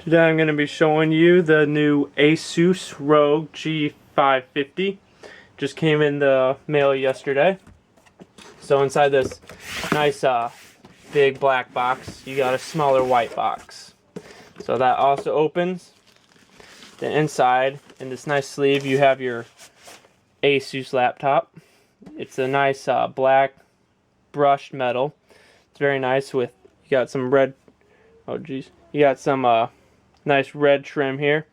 Today I'm going to be showing you the new Asus ROG G550. Just came in the mail yesterday. So inside this nice big black box, you got a smaller white box. So that also opens. Then inside, in this nice sleeve, you have your Asus laptop. It's a nice black brushed metal. It's very nice with, you got some red, you got some nice red trim here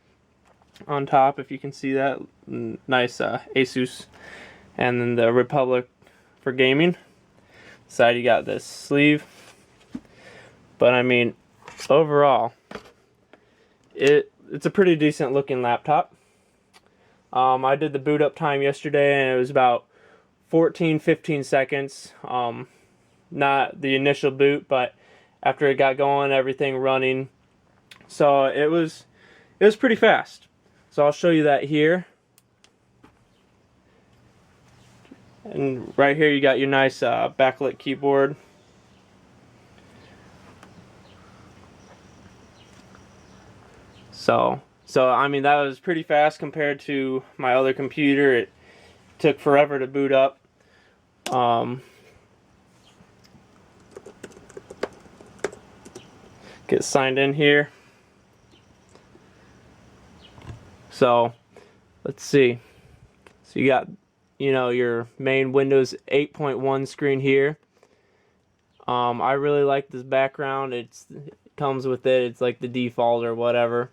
on top, if you can see that. Nice Asus, and then the Republic for gaming. Side you got this sleeve, but I mean overall it's a pretty decent looking laptop. I did the boot up time yesterday and it was about 14-15 seconds. Not the initial boot, but after it got going, everything running. So it was pretty fast. So I'll show you that here. And right here you got your nice backlit keyboard. So I mean that was pretty fast compared to my other computer. It took forever to boot up. Get signed in here. So let's see. So you got, you know, your main Windows 8.1 screen here. I really like this background. It comes with it. It's like the default or whatever.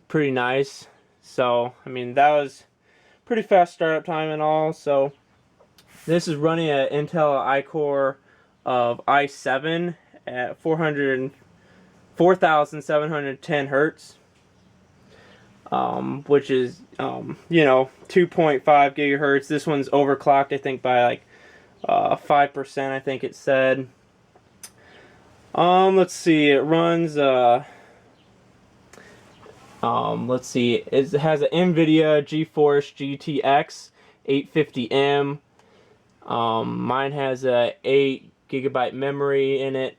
Pretty nice. So I mean that was pretty fast startup time and all. So this is running an Intel iCore of i7 at 4,710 hertz. Which is, you know, 2.5 gigahertz. This one's overclocked, I think, by like 5%, I think it said. Let's see, it runs, let's see, it has an NVIDIA GeForce GTX 850M. Mine has a 8 gigabyte memory in it.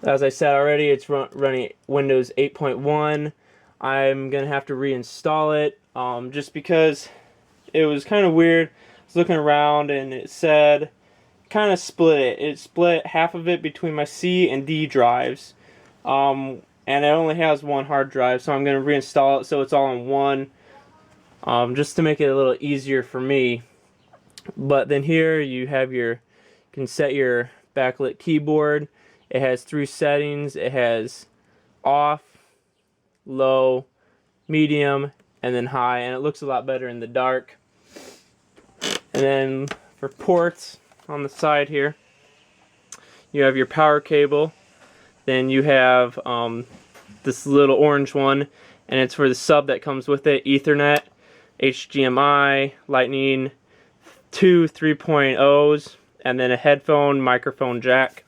As I said already, it's running Windows 8.1. I'm going to have to reinstall it, just because it was kind of weird. I was looking around and it said, kind of split it. It split half of it between my C and D drives. And it only has one hard drive, so I'm going to reinstall it so it's all in one, just to make it a little easier for me. But then here you have you can set your backlit keyboard. It has 3 settings. It has off, low, medium, and then high, and it looks a lot better in the dark. And then for ports on the side here, you have your power cable. Then you have this little orange one, and it's for the sub that comes with it: Ethernet, HDMI, Lightning 2 3.0s, and then a headphone microphone jack.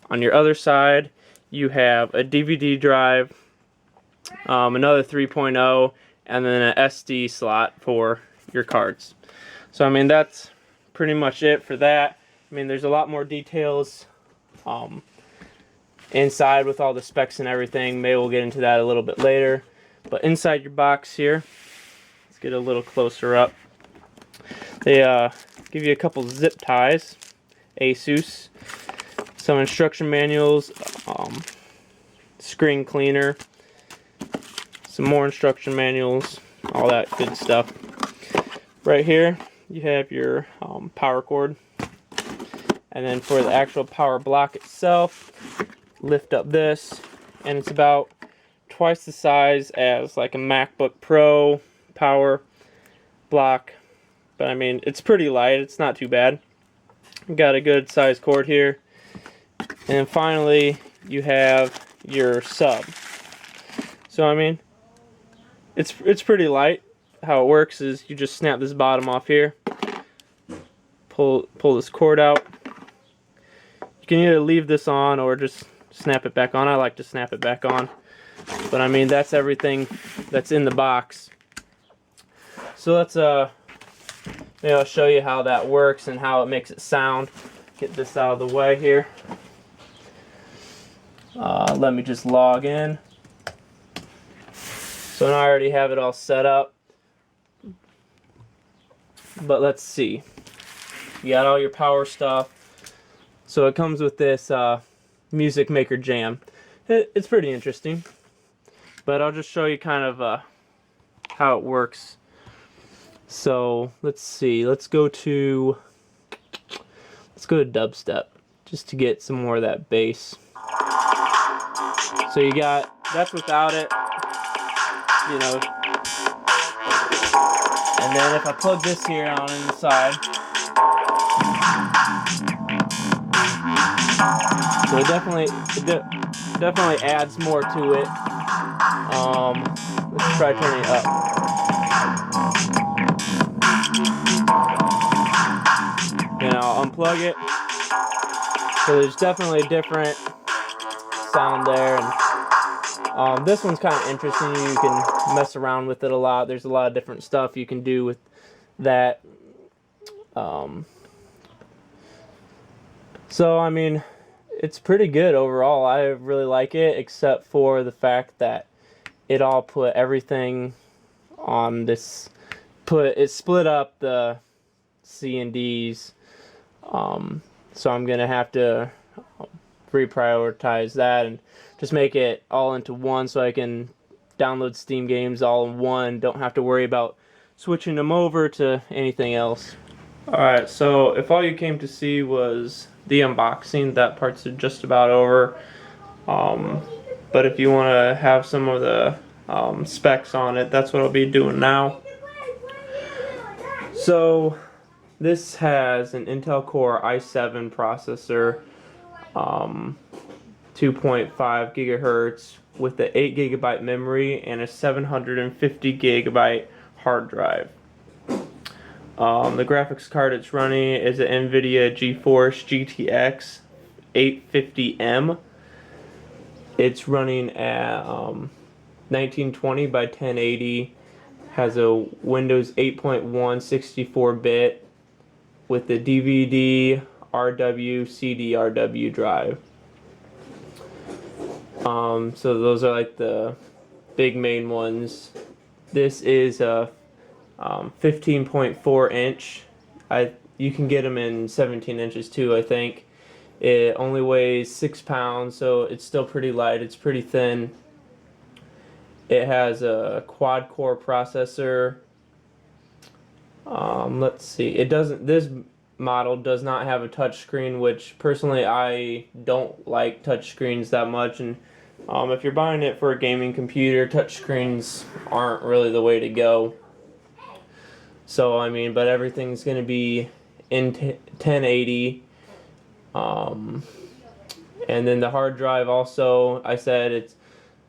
On your other side, you have a DVD drive, another 3.0, and then an SD slot for your cards. So I mean that's pretty much it for that. I mean there's a lot more details inside with all the specs and everything. Maybe we'll get into that a little bit later. But inside your box here, let's get a little closer up. They give you a couple zip ties, Asus. Some instruction manuals, screen cleaner, some more instruction manuals, all that good stuff. Right here you have your power cord, and then for the actual power block itself, lift up this, and it's about twice the size as like a MacBook Pro power block, but I mean it's pretty light. It's not too bad. Got a good size cord here. And then finally, you have your sub. So I mean, it's pretty light. How it works is you just snap this bottom off here, pull this cord out. You can either leave this on or just snap it back on. I like to snap it back on. But I mean, that's everything that's in the box. So let's maybe I'll show you how that works and how it makes it sound. Get this out of the way here. Let me just log in. So now I already have it all set up. But let's see. You got all your power stuff. So it comes with this Music Maker Jam. It's pretty interesting. But I'll just show you kind of how it works. So let's see. Let's go to dubstep just to get some more of that bass. So you got, that's without it, you know. And then if I plug this here on in the side, so it definitely adds more to it. Let's try turning it up. And I'll unplug it. So there's definitely a different sound there. And this one's kind of interesting. You can mess around with it a lot. There's a lot of different stuff you can do with that. So I mean, it's pretty good overall. I really like it, except for the fact that it all put everything on this. It split up the C and Ds. So I'm gonna have to reprioritize that and just make it all into one, so I can download Steam games all in one. Don't have to worry about switching them over to anything else. Alright, so if all you came to see was the unboxing, that part's just about over. But if you want to have some of the specs on it, that's what I'll be doing now. So this has an Intel Core i7 processor, 2.5 gigahertz with the 8 gigabyte memory and a 750 gigabyte hard drive. The graphics card it's running is an NVIDIA GeForce GTX 850M. It's running at 1920 by 1080. Has a Windows 8.1 64-bit with the DVD, RW, CD, RW drive. So those are like the big main ones. This is a 15.4 inch. You can get them in 17 inches too, I think. It only weighs 6 pounds, so it's still pretty light. It's pretty thin. It has a quad-core processor. Let's see. This model does not have a touch screen, which personally I don't like touch screens that much. And if you're buying it for a gaming computer, touch screens aren't really the way to go. So I mean, but everything's going to be in 1080. And then the hard drive also, I said it's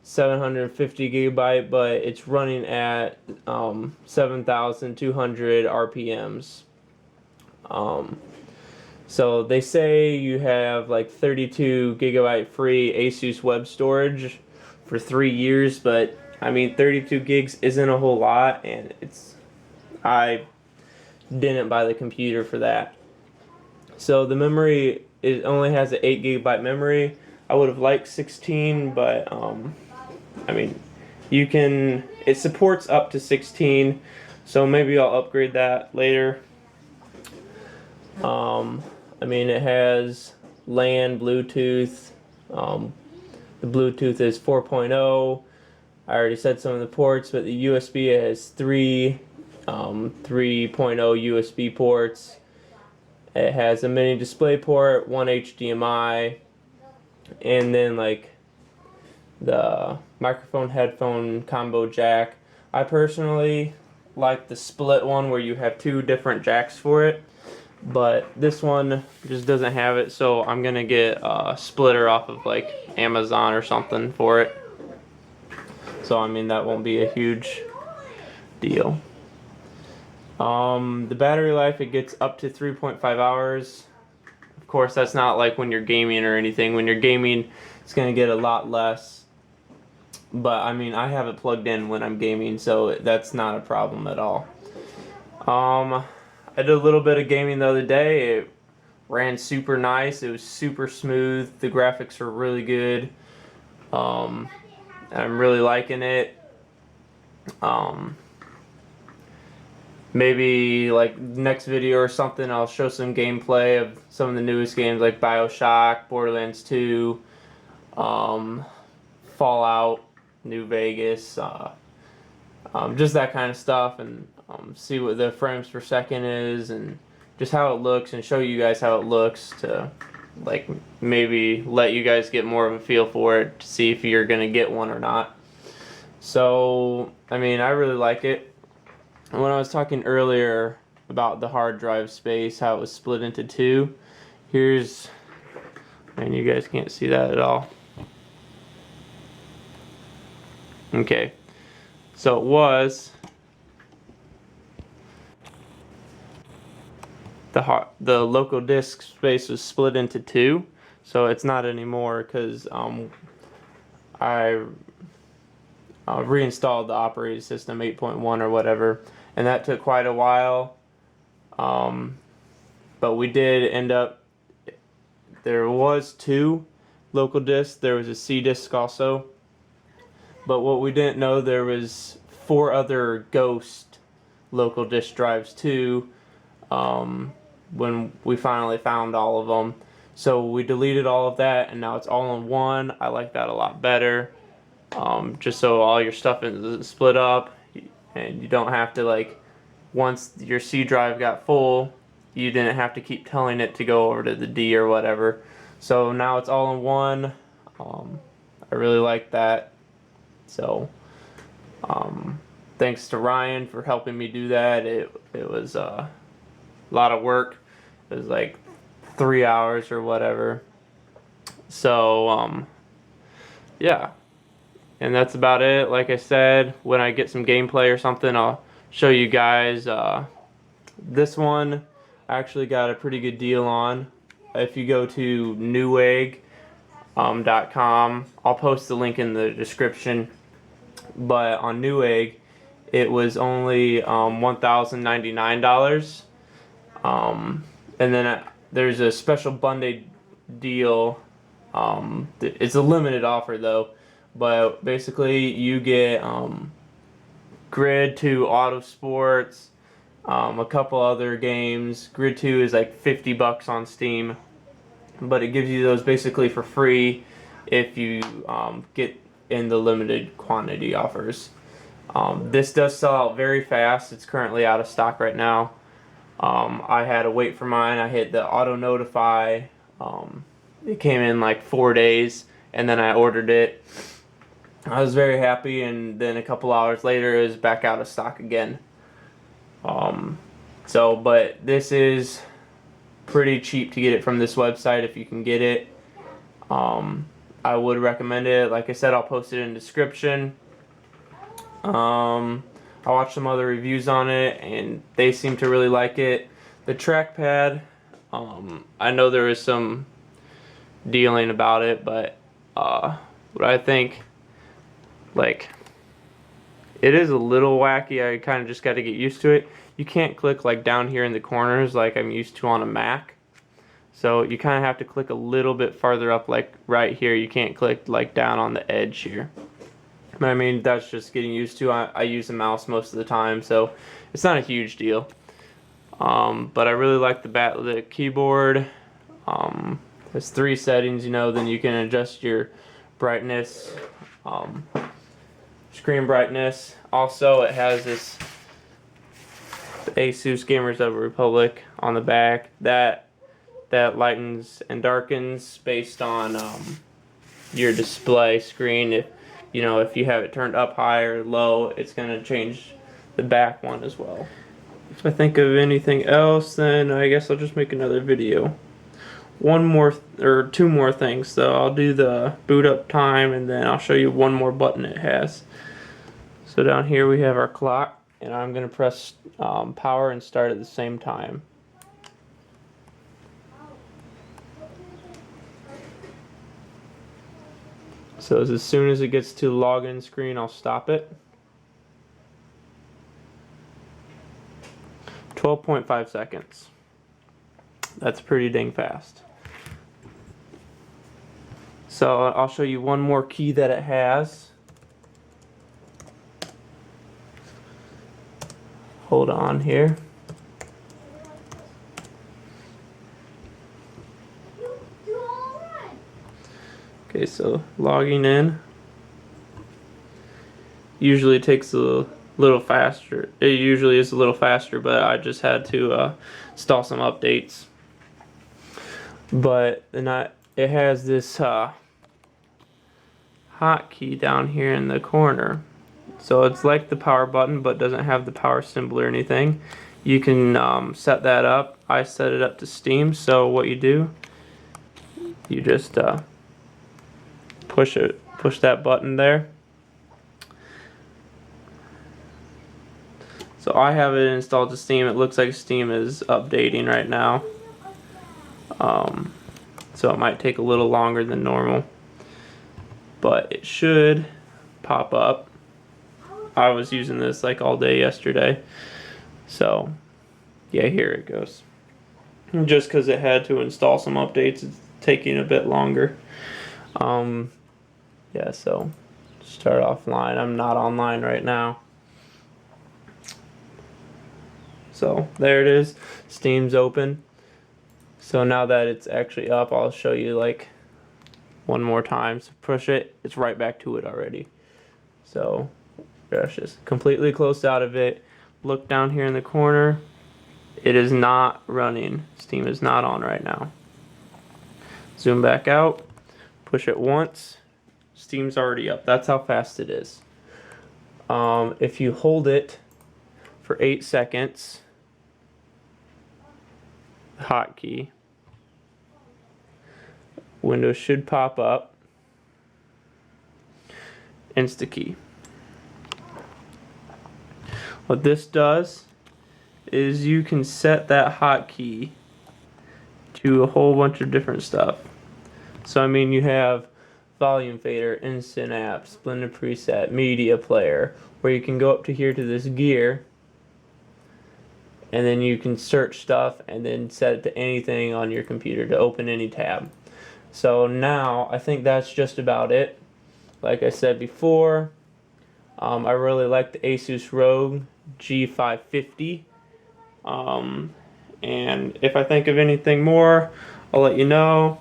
750 gigabyte, but it's running at 7,200 RPMs. So they say you have like 32 gigabyte free Asus web storage for 3 years, but I mean 32 gigs isn't a whole lot, and I didn't buy the computer for that. So the memory, it only has an 8 gigabyte memory. I would have liked 16, but I mean, it supports up to 16, so maybe I'll upgrade that later. I mean, it has LAN, Bluetooth. The Bluetooth is 4.0. I already said some of the ports, but the USB has 3 3.0 USB ports. It has a mini display port, 1 HDMI, and then like the microphone headphone combo jack. I personally like the split one where you have 2 different jacks for it, but this one just doesn't have it, so I'm gonna get a splitter off of like Amazon or something for it. So I mean, that won't be a huge deal. The battery life, it gets up to 3.5 hours. Of course, that's not like when you're gaming or anything. When you're gaming, it's gonna get a lot less. But I mean, I have it plugged in when I'm gaming, so that's not a problem at all. I did a little bit of gaming the other day. It ran super nice. It was super smooth. The graphics are really good. I'm really liking it. Maybe like next video or something, I'll show some gameplay of some of the newest games like BioShock, Borderlands 2, Fallout, New Vegas, just that kind of stuff, and see what the frames per second is and just how it looks, and show you guys how it looks to like maybe let you guys get more of a feel for it to see if you're gonna get one or not. So I mean, I really like it. When I was talking earlier about the hard drive space, how it was split into two, here's, and you guys can't see that at all. Okay, so it was the local disk space was split into two, so it's not anymore because I reinstalled the operating system 8.1 or whatever, and that took quite a while. But we did end up, there was two local disks, there was a C disk also, but what we didn't know, there was 4 other ghost local disk drives too, when we finally found all of them. So we deleted all of that, and now it's all in one. I like that a lot better. Just so all your stuff is split up, and you don't have to, like, once your C drive got full, you didn't have to keep telling it to go over to the D or whatever. So now it's all in one. I really like that. So thanks to Ryan for helping me do that. It was a lot of work. It was like 3 hours or whatever. So yeah. And that's about it. Like I said, when I get some gameplay or something, I'll show you guys. This one I actually got a pretty good deal on. If you go to newegg.com, I'll post the link in the description. But on Newegg, it was only $1,099. And then there's a special bundle deal. It's a limited offer though. But basically, you get Grid 2 Autosports, a couple other games. Grid 2 is like $50 on Steam, but it gives you those basically for free if you get in the limited quantity offers. This does sell out very fast. It's currently out of stock right now. I had to wait for mine. I hit the auto notify. It came in like 4 days, and then I ordered it. I was very happy, and then a couple hours later it was back out of stock again. But this is pretty cheap to get it from this website if you can get it. I would recommend it. Like I said, I'll post it in the description. I watched some other reviews on it, and they seem to really like it. The trackpad, I know there is some dealing about it, but what I think, like, it is a little wacky. I kind of just got to get used to it. You can't click like down here in the corners like I'm used to on a Mac. So you kind of have to click a little bit farther up, like right here. You can't click like down on the edge here. But I mean, that's just getting used to. I use a mouse most of the time, so it's not a huge deal. But I really like the keyboard. There's 3 settings, you know. Then you can adjust your brightness. Screen brightness. Also, it has this Asus Gamers of the Republic on the back that lightens and darkens based on your display screen. If you if you have it turned up high or low, it's gonna change the back one as well. If I think of anything else, then I guess I'll just make another video. One more or two more things though. I'll do the boot up time, and then I'll show you one more button it has. So down here we have our clock, and I'm going to press power and start at the same time. So as soon as it gets to the login screen, I'll stop it. 12.5 seconds. That's pretty dang fast. So I'll show you one more key that it has. Hold on here. Okay, so logging in. Usually takes a little faster. It usually is a little faster, but I just had to install some updates. But it has this hotkey down here in the corner. So it's like the power button, but doesn't have the power symbol or anything. You can set that up. I set it up to Steam. So what you do, you just push that button there. So I have it installed to Steam. It looks like Steam is updating right now. So it might take a little longer than normal, but it should pop up. I was using this like all day yesterday. So yeah, here it goes. Just because it had to install some updates, it's taking a bit longer. Yeah, so start offline. I'm not online right now. So there it is. Steam's open. So now that it's actually up, I'll show you like one more time. So push it, it's right back to it already. So that's just completely closed out of it. Look down here in the corner. It is not running. Steam is not on right now. Zoom back out. Push it once. Steam's already up. That's how fast it is. If you hold it for 8 seconds, hotkey, Windows should pop up. Insta-key. What this does is you can set that hotkey to a whole bunch of different stuff. So I mean, you have volume fader, instant apps, blended preset, media player, where you can go up to here to this gear, and then you can search stuff and then set it to anything on your computer to open any tab. So now I think that's just about it. Like I said before, I really like the Asus ROG G550. And if I think of anything more, I'll let you know.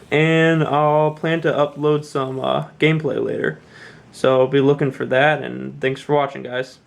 And I'll plan to upload some gameplay later. So be looking for that, and thanks for watching, guys.